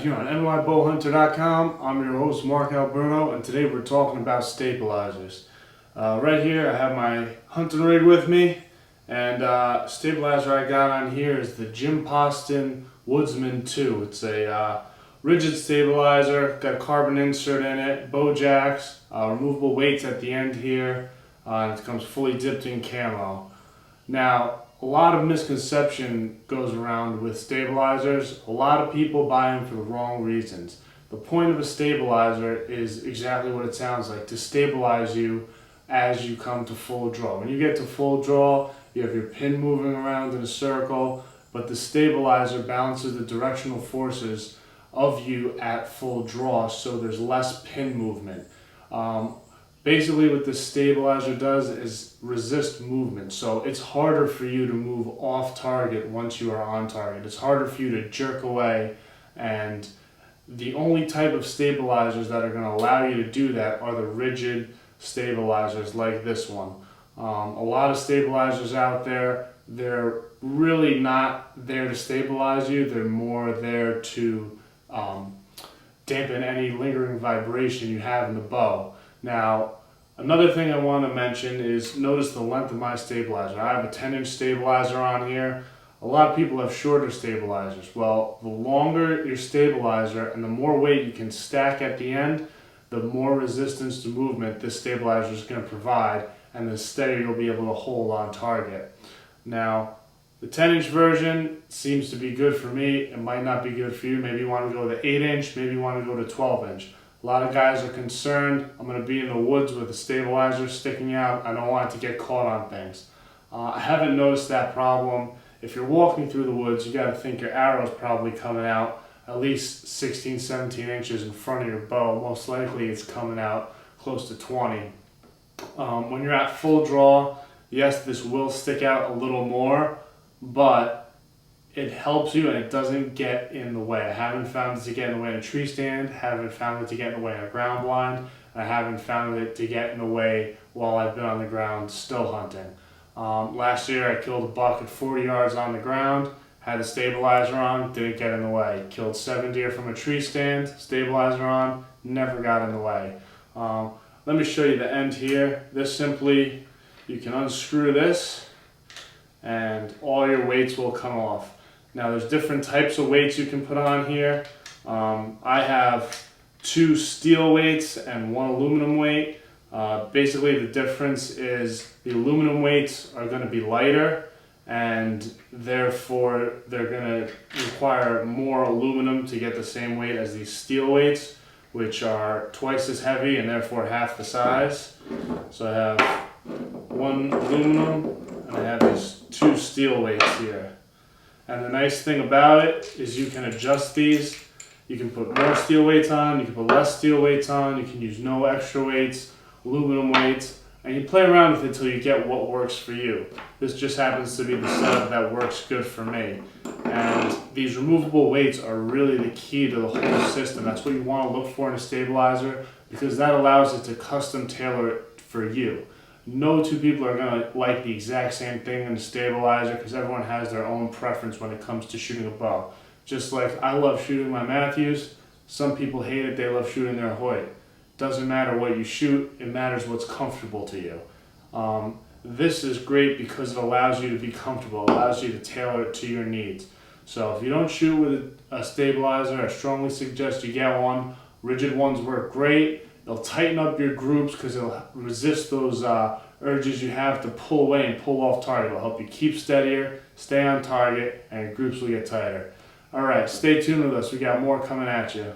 Here on nybowhunter.com, I'm your host Mark Alberto, and today we're talking about stabilizers. Right here I have my hunting rig with me, and stabilizer I got on here is the Jim Poston Woodsman 2. It's a rigid stabilizer, got a carbon insert in it, bow jacks, removable weights at the end here, and it comes fully dipped in camo. Now, a lot of misconception goes around with stabilizers. A lot of people buy them for the wrong reasons. The point of a stabilizer is exactly what it sounds like, to stabilize you as you come to full draw. When you get to full draw, you have your pin moving around in a circle, but the stabilizer balances the directional forces of you at full draw, so there's less pin movement. Basically what this stabilizer does is resist movement, so it's harder for you to move off target once you are on target. It's harder for you to jerk away, and the only type of stabilizers that are going to allow you to do that are the rigid stabilizers like this one. A lot of stabilizers out there, they're really not there to stabilize you, they're more there to dampen any lingering vibration you have in the bow. Now, another thing I want to mention is notice the length of my stabilizer. I have a 10-inch stabilizer on here. A lot of people have shorter stabilizers. Well, the longer your stabilizer and the more weight you can stack at the end, the more resistance to movement this stabilizer is going to provide, and the steadier you'll be able to hold on target. Now, the 10-inch version seems to be good for me. It might not be good for you. Maybe you want to go to 8-inch, maybe you want to go to 12-inch. A lot of guys are concerned, I'm going to be in the woods with a stabilizer sticking out, I don't want it to get caught on things. I haven't noticed that problem. If you're walking through the woods, you got to think your arrow's probably coming out at least 16, 17 inches in front of your bow. Most likely it's coming out close to 20. When you're at full draw, yes, this will stick out a little more, but it helps you and it doesn't get in the way. I haven't found it to get in the way in a tree stand, haven't found it to get in the way in a ground blind, I haven't found it to get in the way while I've been on the ground still hunting. Last year I killed a buck at 40 yards on the ground, had a stabilizer on, didn't get in the way. Killed 7 deer from a tree stand, stabilizer on, never got in the way. Let me show you the end here. This simply, you can unscrew this and all your weights will come off. Now there's different types of weights you can put on here. I have 2 steel weights and 1 aluminum weight. Basically the difference is the aluminum weights are going to be lighter, and therefore they're going to require more aluminum to get the same weight as these steel weights, which are twice as heavy and therefore half the size. So I have 1 aluminum and I have these 2 steel weights here. And the nice thing about it is you can adjust these. You can put more steel weights on, you can put less steel weights on, you can use no extra weights, aluminum weights, and you play around with it until you get what works for you. This just happens to be the setup that works good for me. And these removable weights are really the key to the whole system. That's what you want to look for in a stabilizer, because that allows it to custom tailor it for you. No 2 people are going to like the exact same thing in a stabilizer, because everyone has their own preference when it comes to shooting a bow. Just like I love shooting my Matthews, some people hate it, they love shooting their Hoyt. Doesn't matter what you shoot, it matters what's comfortable to you. This is great because it allows you to be comfortable, it allows you to tailor it to your needs. So if you don't shoot with a stabilizer, I strongly suggest you get one. Rigid ones work great. They'll tighten up your groups because it'll resist those urges you have to pull away and pull off target. It'll help you keep steadier, stay on target, and your groups will get tighter. Alright, stay tuned with us. We got more coming at you.